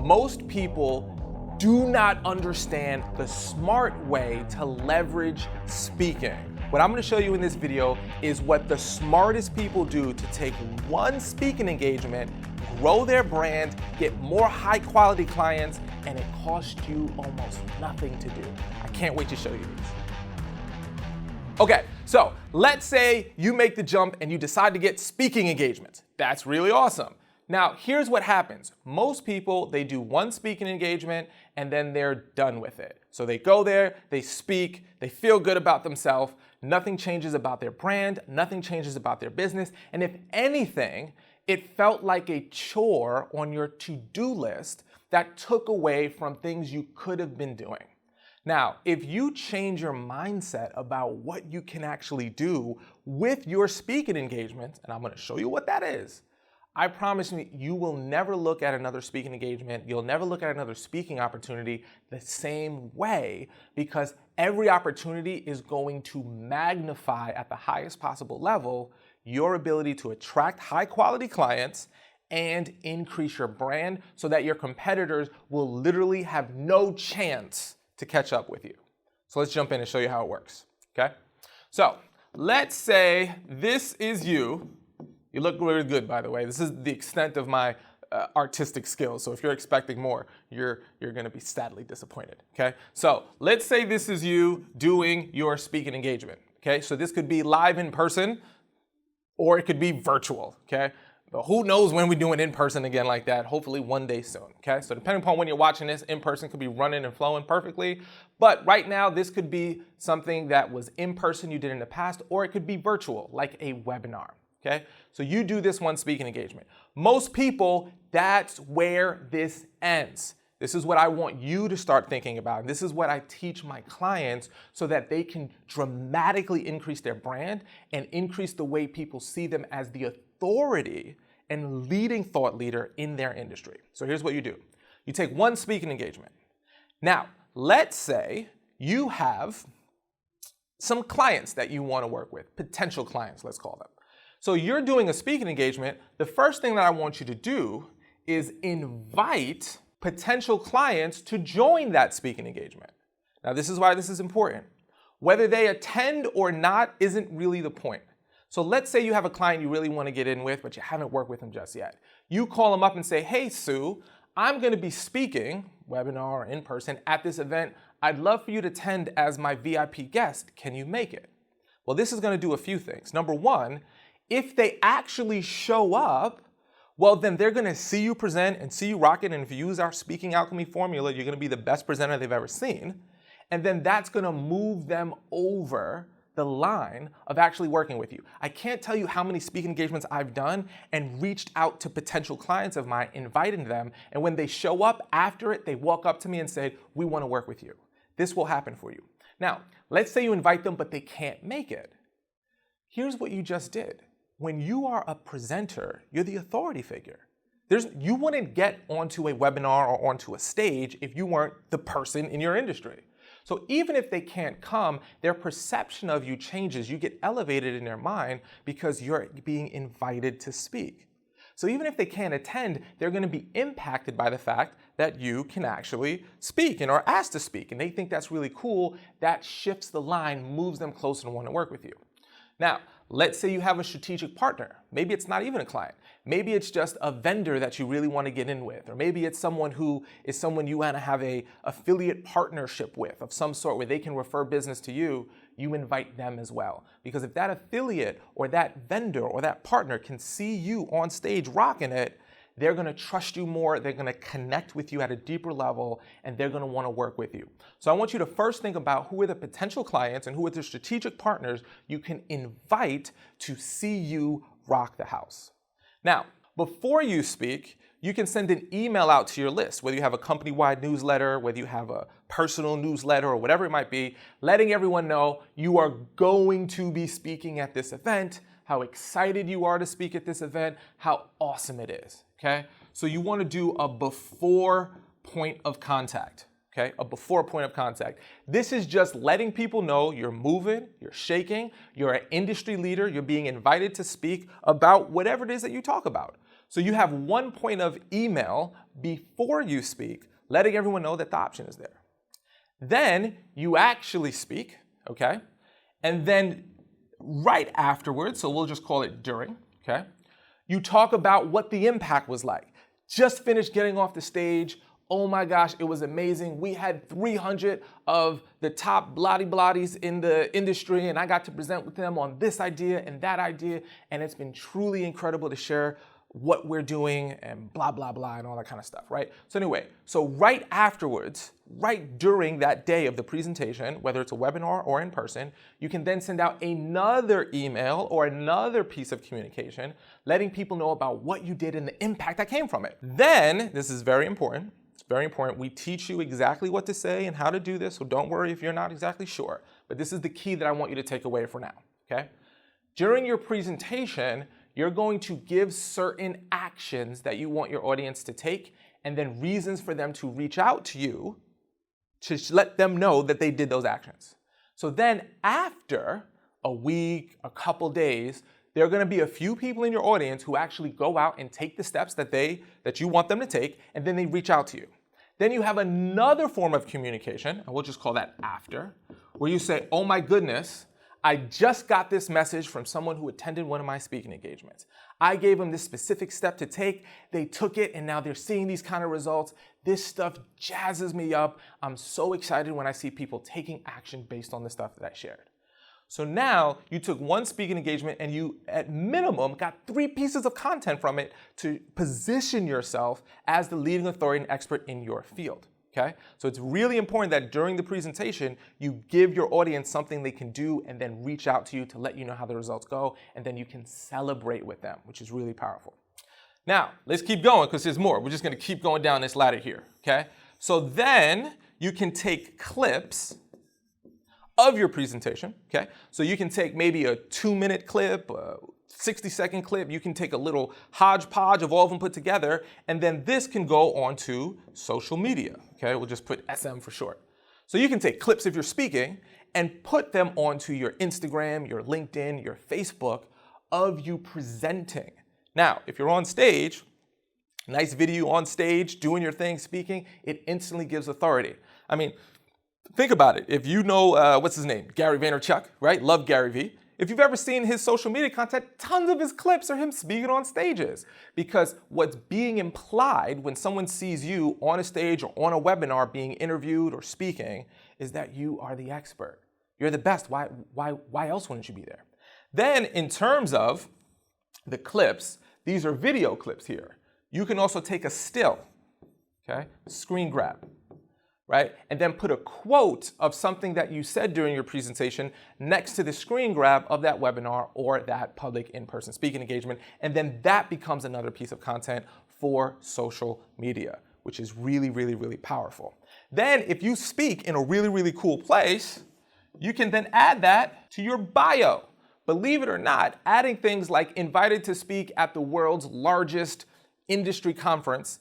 Most people do not understand the smart way to leverage speaking. What I'm going to show you in this video is what the smartest people do to take one speaking engagement, grow their brand, get more high quality clients, and it costs you almost nothing to do. I can't wait to show you these. Okay, so let's say you make the jump and you decide to get speaking engagements. That's really awesome. Now, here's what happens. Most people, they do one speaking engagement and then they're done with it. So they go there, they speak, they feel good about themselves, nothing changes about their brand, nothing changes about their business, and if anything, it felt like a chore on your to-do list that took away from things you could have been doing. Now, if you change your mindset about what you can actually do with your speaking engagements, and I'm going to show you what that is, I promise you will never look at another speaking engagement, you'll never look at another speaking opportunity the same way, because every opportunity is going to magnify at the highest possible level your ability to attract high quality clients and increase your brand so that your competitors will literally have no chance to catch up with you. So let's jump in and show you how it works, okay? So let's say this is you. You look really good, by the way. This is the extent of my artistic skills. So if you're expecting more, you're gonna be sadly disappointed, okay? So let's say this is you doing your speaking engagement, okay? So this could be live in person or it could be virtual, okay? But who knows when we do it in person again like that, hopefully one day soon, okay? So depending upon when you're watching this, in person could be running and flowing perfectly. But right now, this could be something that was in person you did in the past, or it could be virtual, like a webinar. Okay, so you do this one speaking engagement. Most people, that's where this ends. This is what I want you to start thinking about. And this is what I teach my clients so that they can dramatically increase their brand and increase the way people see them as the authority and leading thought leader in their industry. So here's what you do. You take one speaking engagement. Now, let's say you have some clients that you want to work with, potential clients, let's call them. So you're doing a speaking engagement. The first thing that I want you to do is invite potential clients to join that speaking engagement. Now, this is why this is important. Whether they attend or not isn't really the point. So let's say you have a client you really want to get in with, but you haven't worked with them just yet. You call them up and say, hey, Sue, I'm going to be speaking, webinar or in person, at this event. I'd love for you to attend as my VIP guest. Can you make it? Well, this is going to do a few things. Number one, if they actually show up, well, then they're going to see you present and see you rock it. And if you use our speaking alchemy formula, you're going to be the best presenter they've ever seen. And then that's going to move them over the line of actually working with you. I can't tell you how many speaking engagements I've done and reached out to potential clients of mine, inviting them. And when they show up after it, they walk up to me and say, we want to work with you. This will happen for you. Now, let's say you invite them, but they can't make it. Here's what you just did. When you are a presenter, you're the authority figure. You wouldn't get onto a webinar or onto a stage if you weren't the person in your industry. So even if they can't come, their perception of you changes. You get elevated in their mind because you're being invited to speak. So even if they can't attend, they're going to be impacted by the fact that you can actually speak and are asked to speak. And they think that's really cool. That shifts the line, moves them closer and want to work with you. Now, let's say you have a strategic partner. Maybe it's not even a client. Maybe it's just a vendor that you really want to get in with. Or maybe it's someone you want to have a affiliate partnership with of some sort where they can refer business to you. You invite them as well. Because if that affiliate or that vendor or that partner can see you on stage rocking it, they're going to trust you more, they're going to connect with you at a deeper level, and they're going to want to work with you. So I want you to first think about who are the potential clients and who are the strategic partners you can invite to see you rock the house. Now, before you speak, you can send an email out to your list, whether you have a company-wide newsletter, whether you have a personal newsletter, or whatever it might be, letting everyone know you are going to be speaking at this event, how excited you are to speak at this event, how awesome it is, okay? So you want to do a before point of contact, okay? A before point of contact. This is just letting people know you're moving, you're shaking, you're an industry leader, you're being invited to speak about whatever it is that you talk about. So you have one point of email before you speak, letting everyone know that the option is there. Then you actually speak, okay? And then right afterwards, so we'll just call it during, okay? You talk about what the impact was like. Just finished getting off the stage. Oh my gosh, it was amazing. We had 300 of the top blotties in the industry, and I got to present with them on this idea and that idea, and it's been truly incredible to share what we're doing and blah, blah, blah, and all that kind of stuff, right? So anyway, so right afterwards, right during that day of the presentation, whether it's a webinar or in person, you can then send out another email or another piece of communication, letting people know about what you did and the impact that came from it. Then, this is very important, it's very important, we teach you exactly what to say and how to do this, so don't worry if you're not exactly sure. But this is the key that I want you to take away for now, okay? During your presentation, you're going to give certain actions that you want your audience to take and then reasons for them to reach out to you to let them know that they did those actions. So then after a week, a couple days, there are going to be a few people in your audience who actually go out and take the steps that you want them to take, and then they reach out to you. Then you have another form of communication, and we'll just call that after, where you say, oh my goodness, I just got this message from someone who attended one of my speaking engagements. I gave them this specific step to take, they took it, and now they're seeing these kind of results. This stuff jazzes me up. I'm so excited when I see people taking action based on the stuff that I shared. So now you took one speaking engagement and you, at minimum, got 3 pieces of content from it to position yourself as the leading authority and expert in your field. Okay? So it's really important that during the presentation, you give your audience something they can do and then reach out to you to let you know how the results go, and then you can celebrate with them, which is really powerful. Now, let's keep going because there's more. We're just going to keep going down this ladder here, okay? So then you can take clips of your presentation, okay? So you can take maybe a 2-minute clip, 60-second clip, you can take a little hodgepodge of all of them put together, and then this can go onto social media, okay? We'll just put SM for short. So you can take clips of your speaking and put them onto your Instagram, your LinkedIn, your Facebook of you presenting. Now, if you're on stage, nice video on stage, doing your thing, speaking, it instantly gives authority. I mean, think about it. If you know, what's his name? Gary Vaynerchuk, right? Love Gary V. If you've ever seen his social media content, tons of his clips are him speaking on stages. Because what's being implied when someone sees you on a stage or on a webinar being interviewed or speaking is that you are the expert. You're the best. Why else wouldn't you be there? Then in terms of the clips, these are video clips here. You can also take a still, okay, screen grab, right? And then put a quote of something that you said during your presentation next to the screen grab of that webinar or that public in-person speaking engagement. And then that becomes another piece of content for social media, which is really, really, really powerful. Then if you speak in a really, really cool place, you can then add that to your bio. Believe it or not, adding things like invited to speak at the world's largest industry conference,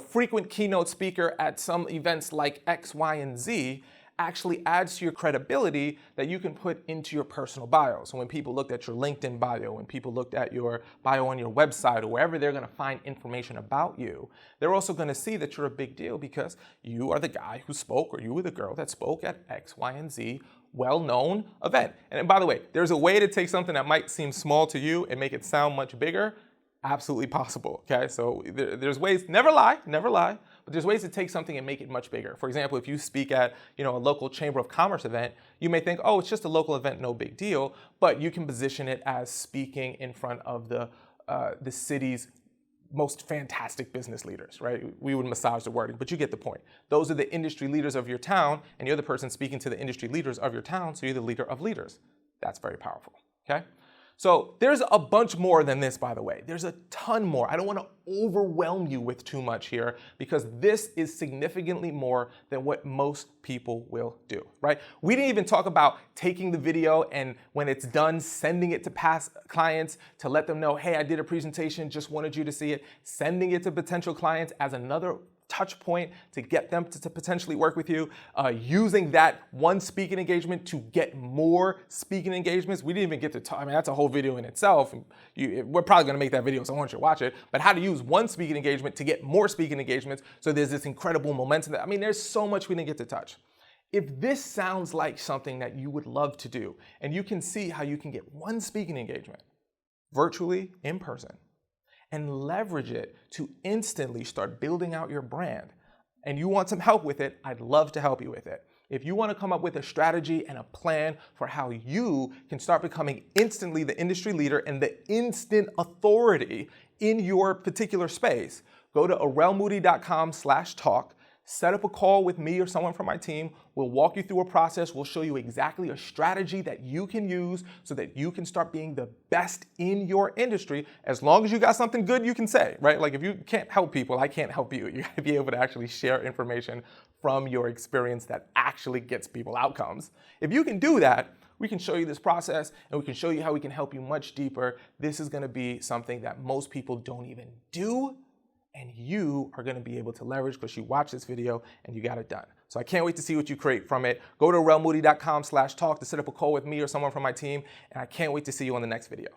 frequent keynote speaker at some events like X, Y, and Z actually adds to your credibility that you can put into your personal bio. So when people looked at your LinkedIn bio, when people looked at your bio on your website or wherever they're going to find information about you, they're also going to see that you're a big deal because you are the guy who spoke or you were the girl that spoke at X, Y, and Z well-known event. And by the way, there's a way to take something that might seem small to you and make it sound much bigger. Absolutely possible, okay? So there's ways, never lie, but there's ways to take something and make it much bigger. For example, if you speak at a local Chamber of Commerce event, you may think, oh, it's just a local event, no big deal, but you can position it as speaking in front of the city's most fantastic business leaders, right? We would massage the wording, but you get the point. Those are the industry leaders of your town, and you're the person speaking to the industry leaders of your town, so you're the leader of leaders. That's very powerful, okay? So there's a bunch more than this, by the way. There's a ton more. I don't want to overwhelm you with too much here because this is significantly more than what most people will do, right? We didn't even talk about taking the video and when it's done, sending it to past clients to let them know, hey, I did a presentation, just wanted you to see it, sending it to potential clients as another touch point to get them to potentially work with you, using that one speaking engagement to get more speaking engagements. We didn't even get to talk, I mean, that's a whole video in itself. We're probably gonna make that video, so I want you to watch it, but how to use one speaking engagement to get more speaking engagements, so there's this incredible momentum. I mean, there's so much we didn't get to touch. If this sounds like something that you would love to do, and you can see how you can get one speaking engagement, virtually, in person, and leverage it to instantly start building out your brand, and you want some help with it, I'd love to help you with it. If you want to come up with a strategy and a plan for how you can start becoming instantly the industry leader and the instant authority in your particular space, go to arelmoody.com/talk. Set up a call with me or someone from my team. We'll walk you through a process. We'll show you exactly a strategy that you can use so that you can start being the best in your industry, as long as you got something good you can say, right? Like, if you can't help people, I can't help you. You gotta be able to actually share information from your experience that actually gets people outcomes. If you can do that, we can show you this process, and we can show you how we can help you much deeper. This is gonna be something that most people don't even do, and you are gonna be able to leverage because you watched this video and you got it done. So I can't wait to see what you create from it. Go to arelmoody.com/talk to set up a call with me or someone from my team, and I can't wait to see you on the next video.